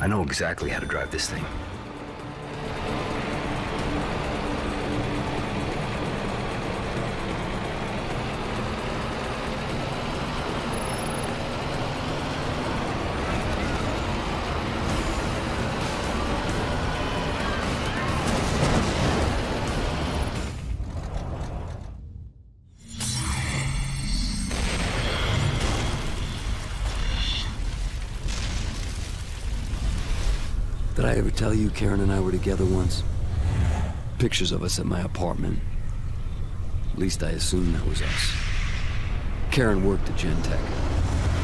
I know exactly how to drive this thing. Did I ever tell you Karen and I were together once? Pictures of us at my apartment. At least I assumed that was us. Karen worked at Gentek.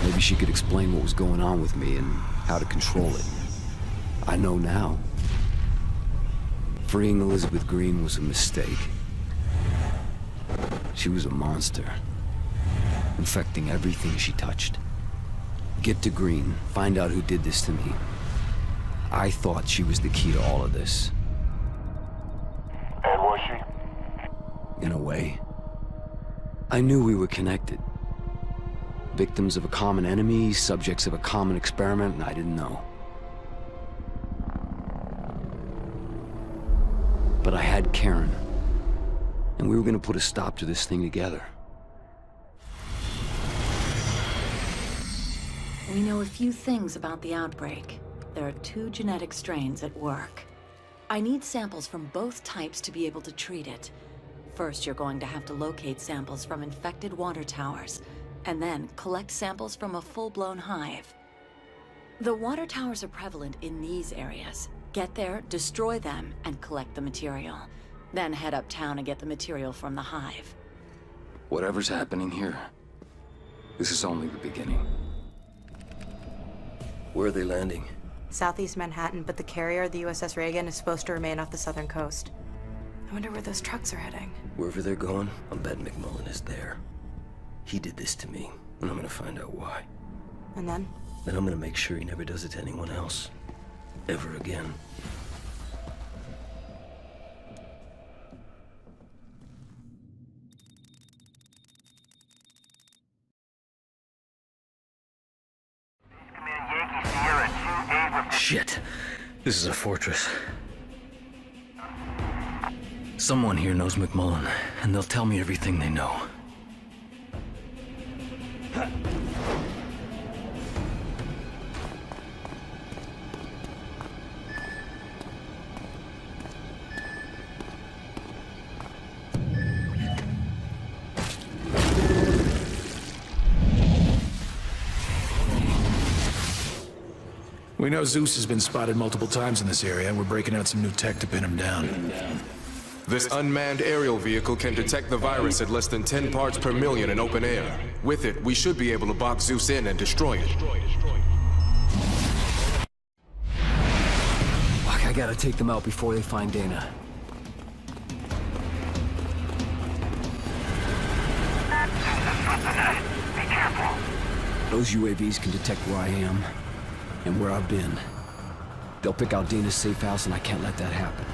Maybe she could explain what was going on with me and how to control it. I know now. Freeing Elizabeth Green was a mistake. She was a monster, infecting everything she touched. Get to Green, find out who did this to me. I thought she was the key to all of this. And was she? In a way. I knew we were connected. Victims of a common enemy, subjects of a common experiment, and I didn't know. But I had Karen, and we were gonna put a stop to this thing together. We know a few things about the outbreak. There are 2 genetic strains at work. I need samples from both types to be able to treat it. First, you're going to have to locate samples from infected water towers, and then collect samples from a full-blown hive. The water towers are prevalent in these areas. Get there, destroy them, and collect the material. Then head uptown and get the material from the hive. Whatever's happening here, this is only the beginning. Where are they landing? Southeast Manhattan, but the carrier, the USS Reagan, is supposed to remain off the southern coast. I wonder where those trucks are heading. Wherever they're going, I'm betting McMullen is there. He did this to me, and I'm gonna find out why. And then? Then I'm gonna make sure he never does it to anyone else. Ever again. Shit. This is a fortress. Someone here knows McMullen, and they'll tell me everything they know. We know Zeus has been spotted multiple times in this area, and we're breaking out some new tech to pin him down. This unmanned aerial vehicle can detect the virus at less than 10 parts per million in open air. With it, we should be able to box Zeus in and destroy it. Fuck, I gotta take them out before they find Dana. Be careful. Those UAVs can detect where I am, and where I've been. They'll pick out Dana's safe house, and I can't let that happen.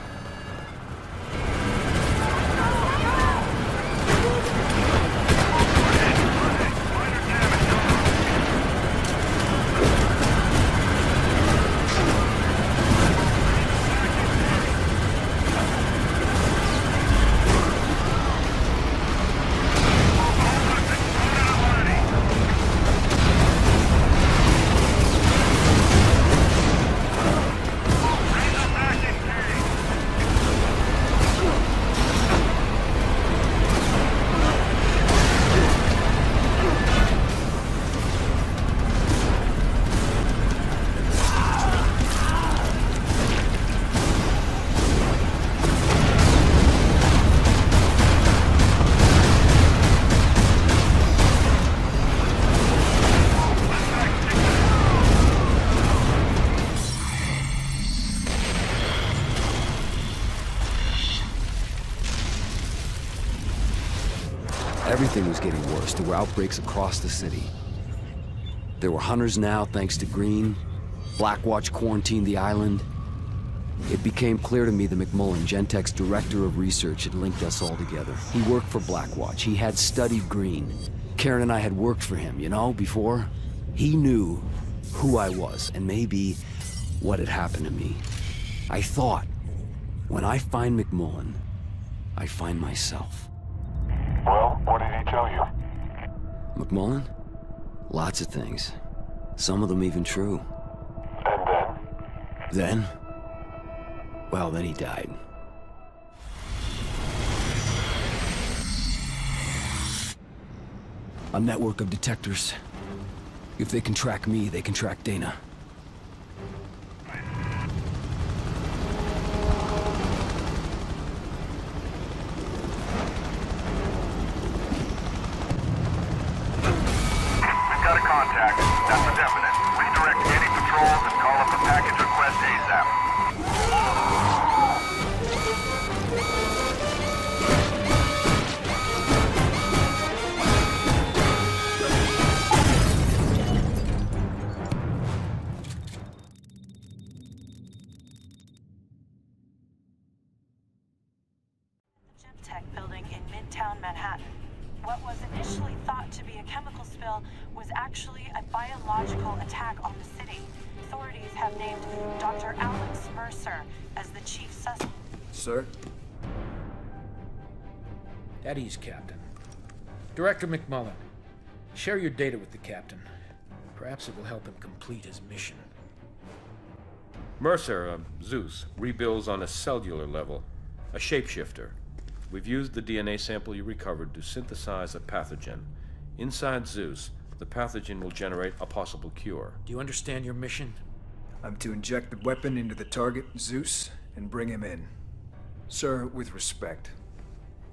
Everything was getting worse. There were outbreaks across the city. There were hunters now, thanks to Green. Blackwatch quarantined the island. It became clear to me that McMullen, Gentek's director of research, had linked us all together. He worked for Blackwatch. He had studied Green. Karen and I had worked for him, you know, before. He knew who I was, and maybe what had happened to me. I thought, when I find McMullen, I find myself. Well, what did he tell you? McMullen? Lots of things. Some of them even true. And then? Then? Well, then he died. A network of detectors. If they can track me, they can track Dana. We've got a contact. That's a definite. Redirect any patrols and call up a package request ASAP. Gemtech building in Midtown Manhattan. What was initially thought to be a chemical spill was actually a biological attack on the city. Authorities have named Dr. Alex Mercer as the chief suspect. Sir? At ease, Captain. Director McMullen, share your data with the Captain. Perhaps it will help him complete his mission. Mercer, Zeus, rebuilds on a cellular level. A shapeshifter. We've used the DNA sample you recovered to synthesize a pathogen. Inside Zeus, the pathogen will generate a possible cure. Do you understand your mission? I'm to inject the weapon into the target, Zeus, and bring him in. Sir, with respect.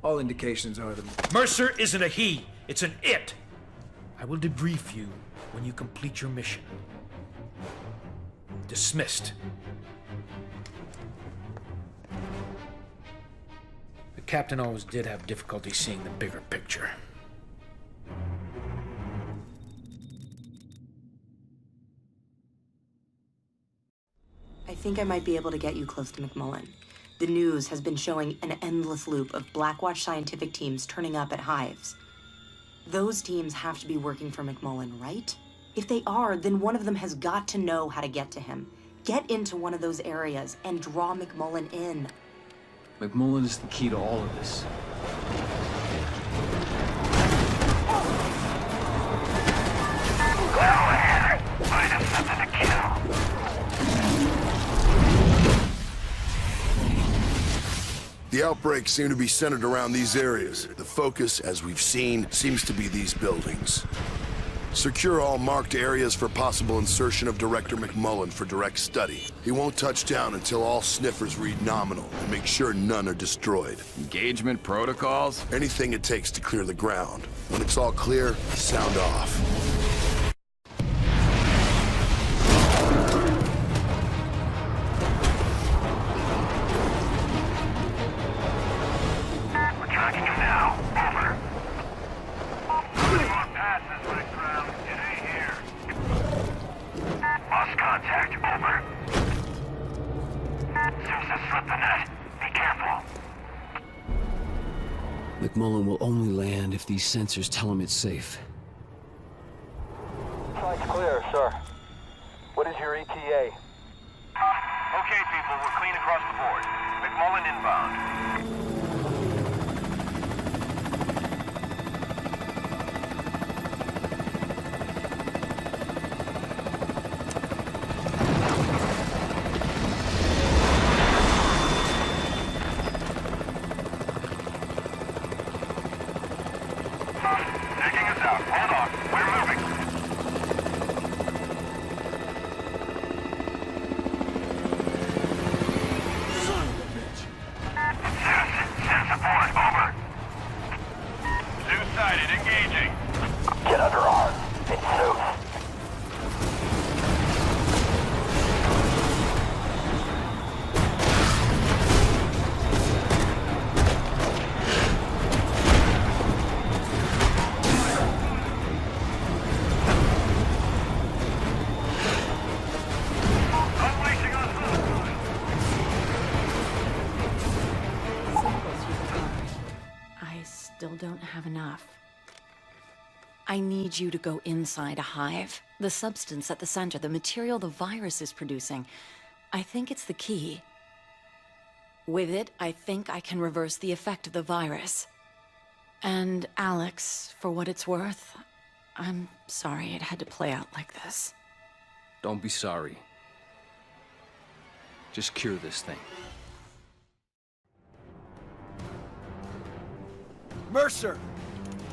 All indications are that... Mercer isn't a he, it's an it! I will debrief you when you complete your mission. Dismissed. The Captain always did have difficulty seeing the bigger picture. I think I might be able to get you close to McMullen. The news has been showing an endless loop of Blackwatch scientific teams turning up at hives. Those teams have to be working for McMullen, right? If they are, then one of them has got to know how to get to him. Get into one of those areas and draw McMullen in. McMullen is the key to all of this. Go ahead. Find him something to kill. The outbreaks seem to be centered around these areas. The focus, as we've seen, seems to be these buildings. Secure all marked areas for possible insertion of Director McMullen for direct study. He won't touch down until all sniffers read nominal, and make sure none are destroyed. Engagement protocols? Anything it takes to clear the ground. When it's all clear, sound off. We're tracking him now. Over. On passes, right ground. It ain't here. Lost contact. Over. Zeus has slipped the net. Be careful. McMullen will only land if these sensors tell him it's safe. Site's clear, sir. What is your ETA? Okay, people, we're clean across the board. McMullen inbound. Taking us out. Hold on. We're moving. Send support. Over. Zeus sighted. Engaging. Get under arms. It's Zeus. Unleashing on hostile. I still don't have enough. I need you to go inside a hive. The substance at the center, the material the virus is producing. I think it's the key. With it, I think I can reverse the effect of the virus. And Alex, for what it's worth, I'm sorry it had to play out like this. Don't be sorry. Just cure this thing. Mercer!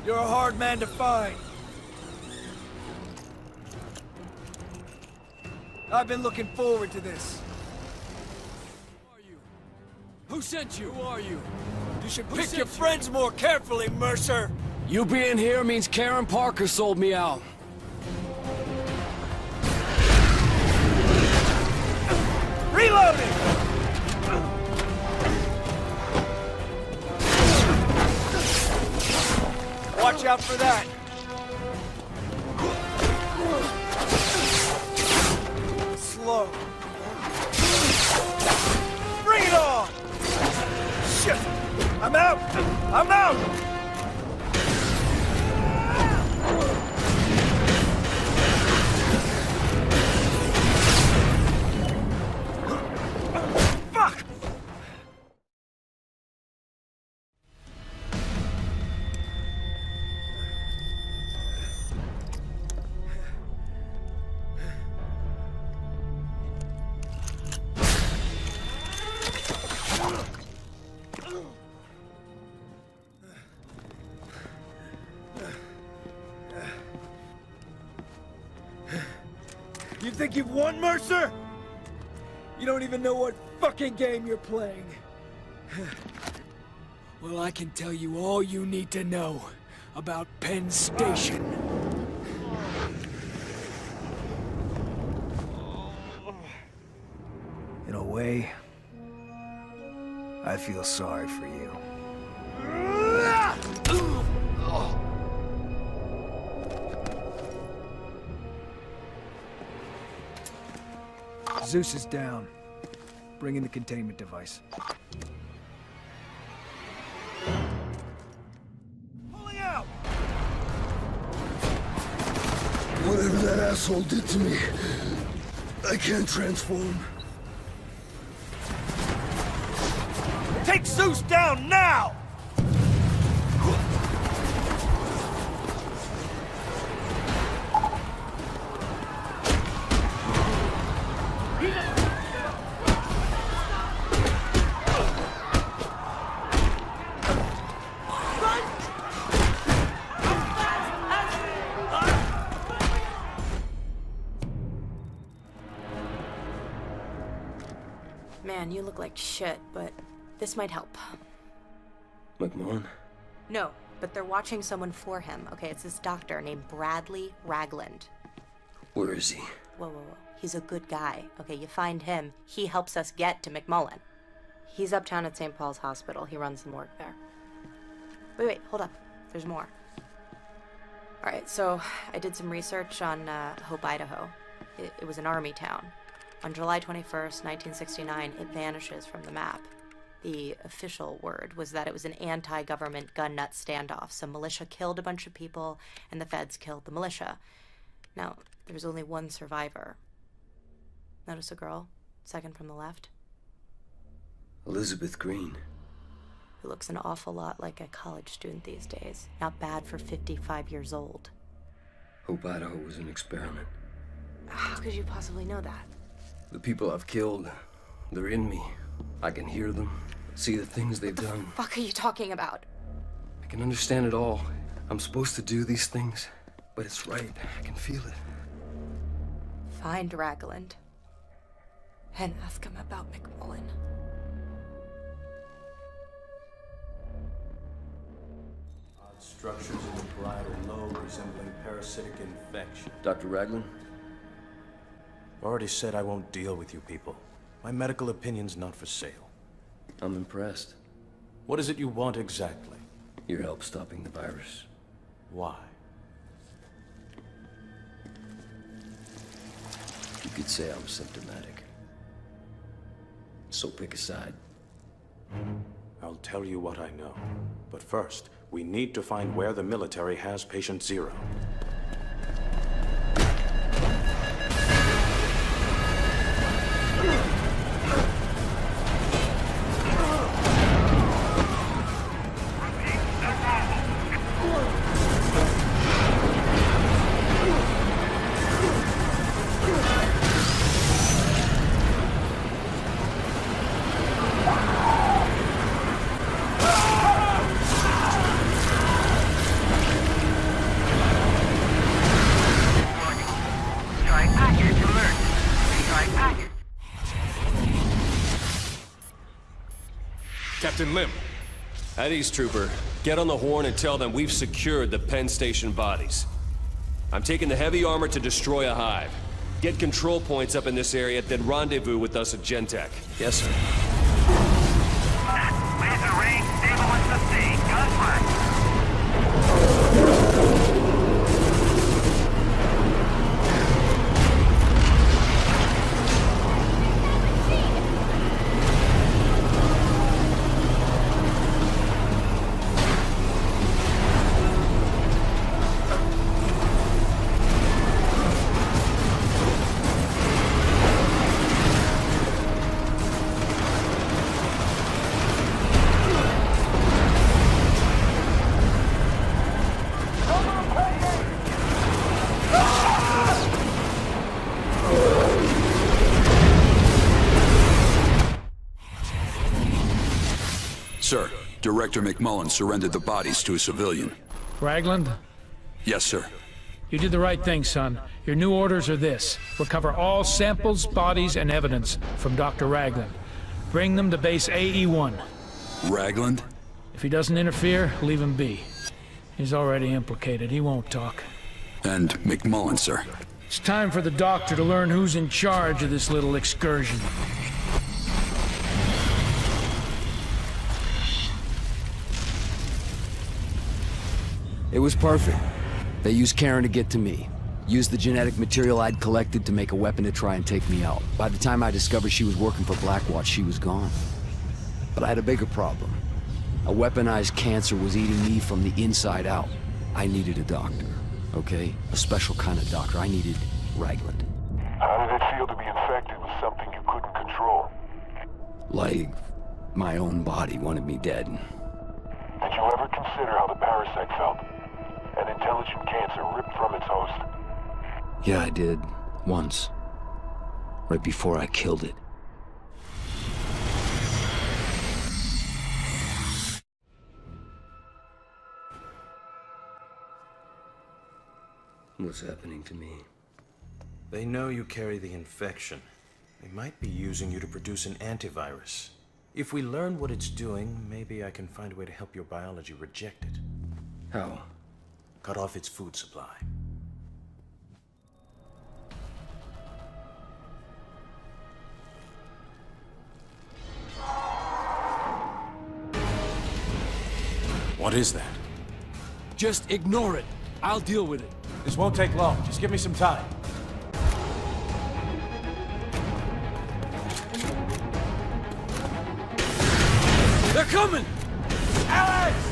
You're a hard man to find. I've been looking forward to this. Who are you? Who sent you? Who are you? You should pick your friends more carefully, Mercer! You being here means Karen Parker sold me out. Reloading! Watch out for that! Slow. Bring it on! Shit! I'm out! I'm out! Fuck! You think you've won, Mercer? You don't even know what fucking game you're playing. Well, I can tell you all you need to know about Penn Station. In a way, I feel sorry for you. Zeus is down. Bring in the containment device. Pulling out! Whatever that asshole did to me, I can't transform. Take Zeus down now! Man, you look like shit, but this might help. McMullen? No, but they're watching someone for him. Okay, it's this doctor named Bradley Ragland. Where is he? Whoa, whoa, whoa. He's a good guy. Okay, you find him, he helps us get to McMullen. He's uptown at St. Paul's Hospital. He runs some work there. Wait, hold up. There's more. Alright, so I did some research on Hope, Idaho. It was an army town. On July 21st, 1969, it vanishes from the map. The official word was that it was an anti-government gun nut standoff. Some militia killed a bunch of people, and the feds killed the militia. Now, there was only one survivor. Notice a girl, second from the left? Elizabeth Green. Who looks an awful lot like a college student these days. Not bad for 55 years old. Hope Idaho was an experiment. How could you possibly know that? The people I've killed, they're in me. I can hear them, see the things they've done. What the fuck are you talking about? I can understand it all. I'm supposed to do these things, but it's right. I can feel it. Find Ragland. And ask him about McMullen. Odd structures in the parietal lobe resembling parasitic infection. Dr. Ragland? Already said I won't deal with you people. My medical opinion's not for sale. I'm impressed. What is it you want exactly? Your help stopping the virus. Why? You could say I'm symptomatic. So pick a side. I'll tell you what I know. But first, we need to find where the military has Patient Zero. Captain Lim. At ease, Trooper. Get on the horn and tell them we've secured the Penn Station bodies. I'm taking the heavy armor to destroy a hive. Get control points up in this area, then rendezvous with us at Gentek. Yes, sir. Laser range stable and sustained. Gunfire. Sir, Director McMullen surrendered the bodies to a civilian. Ragland? Yes, sir. You did the right thing, son. Your new orders are this. Recover all samples, bodies, and evidence from Dr. Ragland. Bring them to base AE-1. Ragland? If he doesn't interfere, leave him be. He's already implicated. He won't talk. And McMullen, sir. It's time for the doctor to learn who's in charge of this little excursion. It was perfect. They used Karen to get to me. Used the genetic material I'd collected to make a weapon to try and take me out. By the time I discovered she was working for Blackwatch, she was gone. But I had a bigger problem. A weaponized cancer was eating me from the inside out. I needed a doctor, okay? A special kind of doctor. I needed Ragland. How did it feel to be infected with something you couldn't control? Like, my own body wanted me dead. Did you ever consider how the parasite felt? An intelligent cancer ripped from its host. Yeah, I did. Once. Right before I killed it. What's happening to me? They know you carry the infection. They might be using you to produce an antivirus. If we learn what it's doing, maybe I can find a way to help your biology reject it. How? Cut off its food supply. What is that? Just ignore it. I'll deal with it. This won't take long. Just give me some time. They're coming! Alex!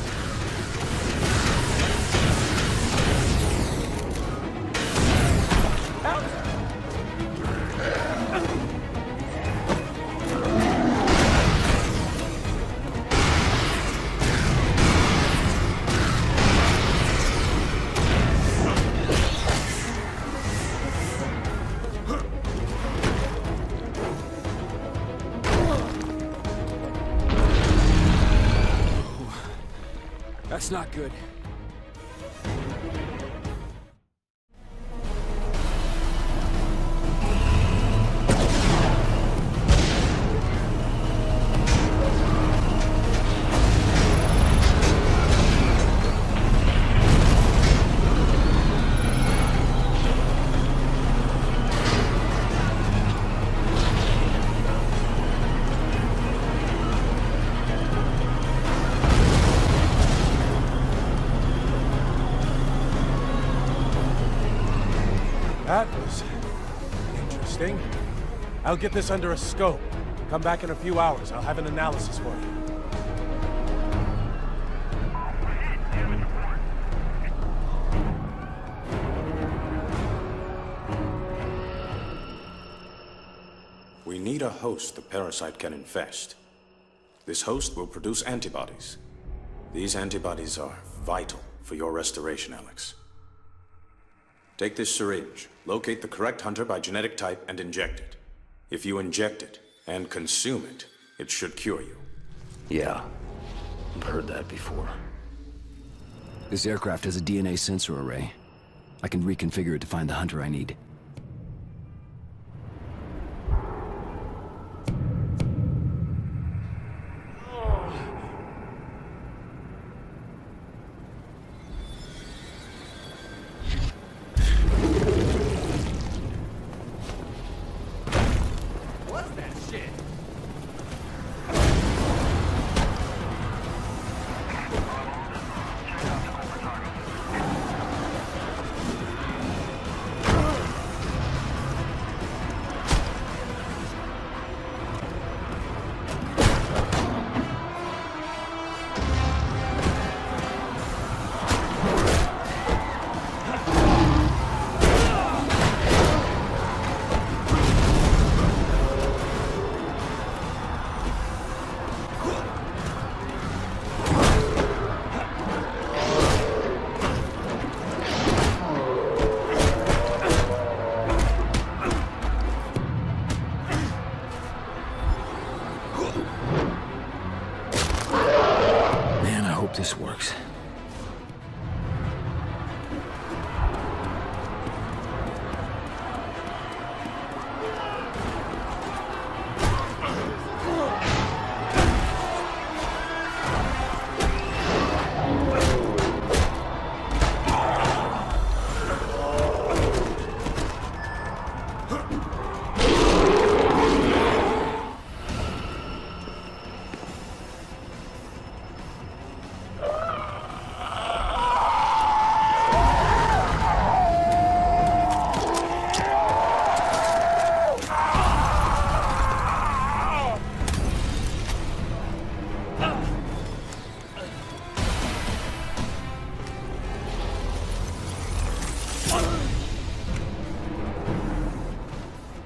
That's not good. That was interesting. I'll get this under a scope. Come back in a few hours. I'll have an analysis for you. need a host the parasite can infest. This host will produce antibodies. These antibodies are vital for your restoration, Alex. Take this syringe, locate the correct hunter by genetic type, and inject it. If you inject it and consume it, it should cure you. Yeah, I've heard that before. This aircraft has a DNA sensor array. I can reconfigure it to find the hunter I need. This works.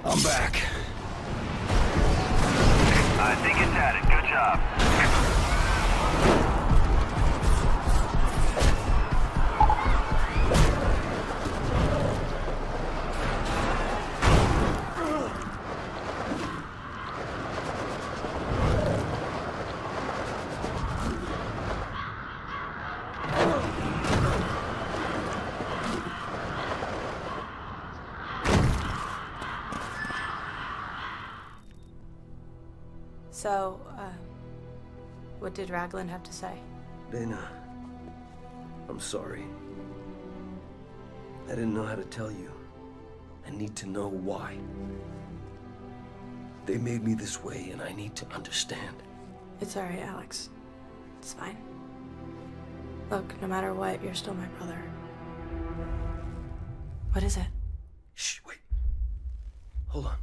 I'm back. I think it's at it. Good job. So, what did Raglan have to say? Dana, I'm sorry. I didn't know how to tell you. I need to know why. They made me this way, and I need to understand. It's alright, Alex. It's fine. Look, no matter what, you're still my brother. What is it? Shh, wait. Hold on.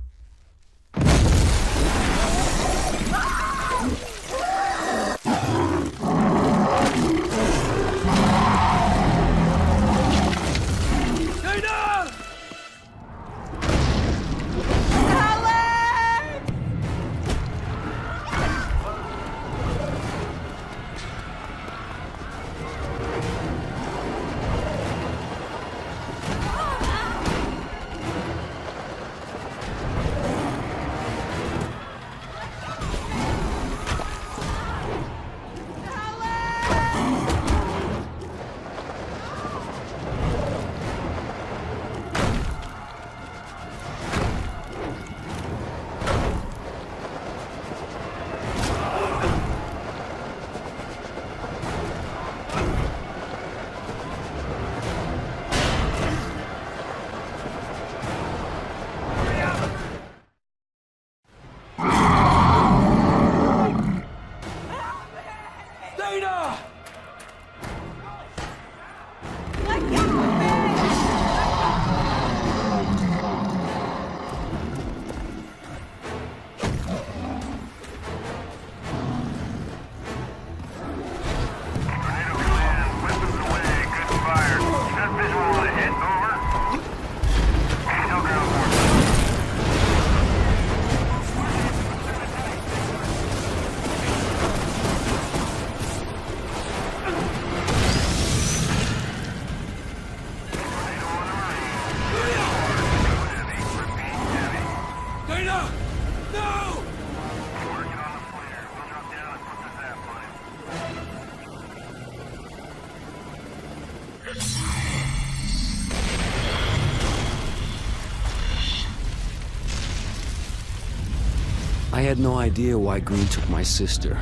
I had no idea why Green took my sister.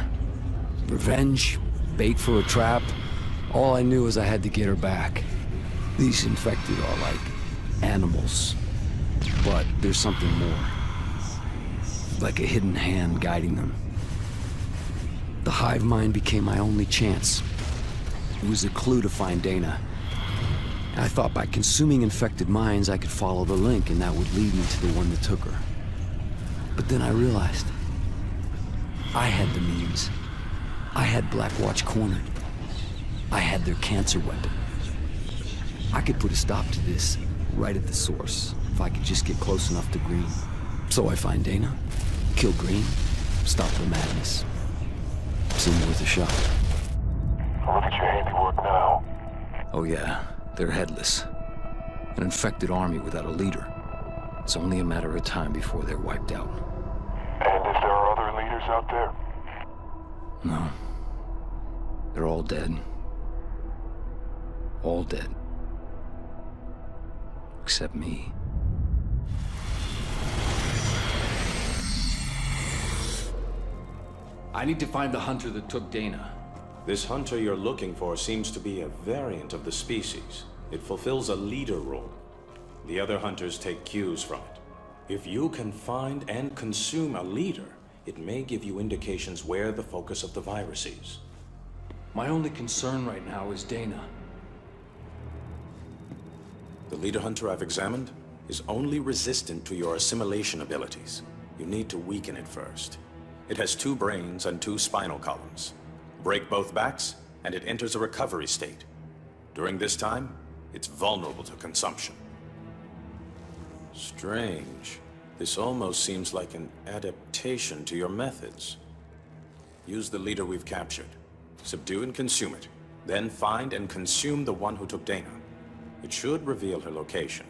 Revenge? Bait for a trap? All I knew is I had to get her back. These infected are like animals. But there's something more. Like a hidden hand guiding them. The hive mind became my only chance. It was a clue to find Dana. I thought by consuming infected minds I could follow the link and that would lead me to the one that took her. But then I realized I had the means. I had Blackwatch cornered. I had their cancer weapon. I could put a stop to this right at the source if I could just get close enough to Green. So I find Dana, kill Green, stop the madness. Seemed worth a shot. Look at your handiwork now. Oh yeah, they're headless. An infected army without a leader. It's only a matter of time before they're wiped out. And if there are other leaders out there? No. They're all dead. All dead. Except me. I need to find the hunter that took Dana. This hunter you're looking for seems to be a variant of the species. It fulfills a leader role. The other hunters take cues from it. If you can find and consume a leader, it may give you indications where the focus of the virus is. My only concern right now is Dana. The leader hunter I've examined is only resistant to your assimilation abilities. You need to weaken it first. It has 2 brains and 2 spinal columns. Break both backs, and it enters a recovery state. During this time, it's vulnerable to consumption. Strange. This almost seems like an adaptation to your methods. Use the leader we've captured. Subdue and consume it. Then find and consume the one who took Dana. It should reveal her location.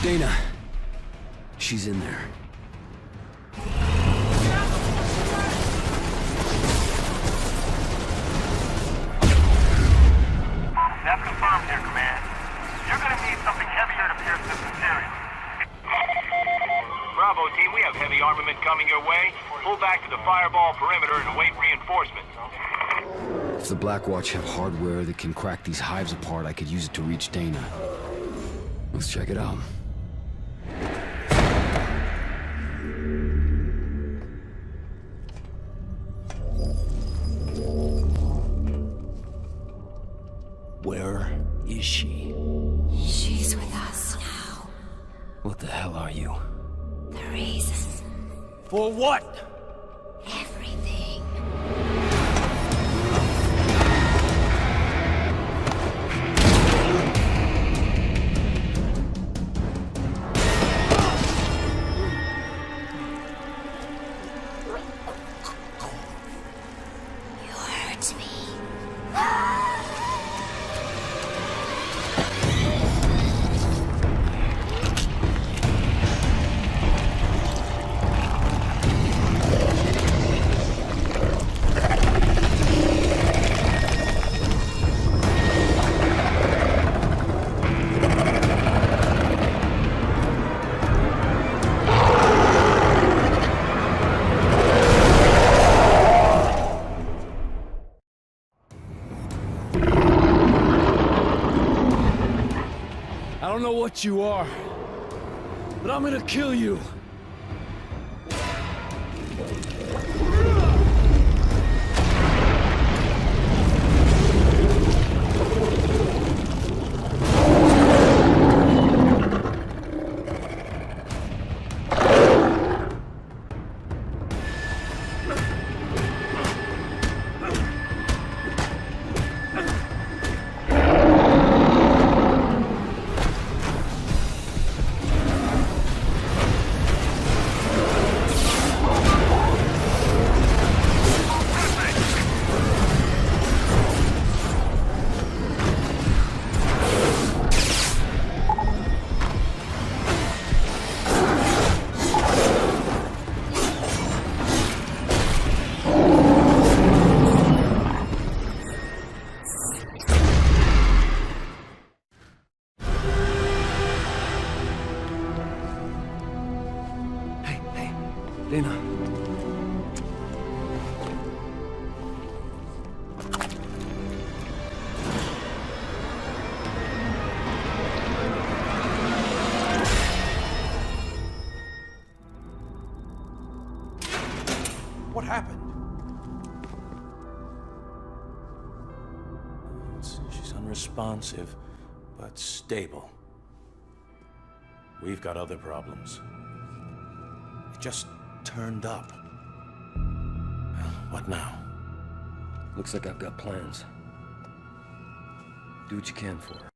Dana. She's in there. That's confirmed here, Command. You're gonna need something heavier to pierce this material. Bravo, Bravo team, we have heavy armament coming your way. Pull back to the fireball perimeter and await reinforcements. If the Blackwatch have hardware that can crack these hives apart, I could use it to reach Dana. Let's check it out. Where is she? She's with us now. What the hell are you? The reason. For what? Everything. You hurt me. I don't know what you are, but I'm gonna kill you. Dana. What happened? She's unresponsive, but stable. We've got other problems. It just turned up. What now? Looks like I've got plans. Do what you can for her.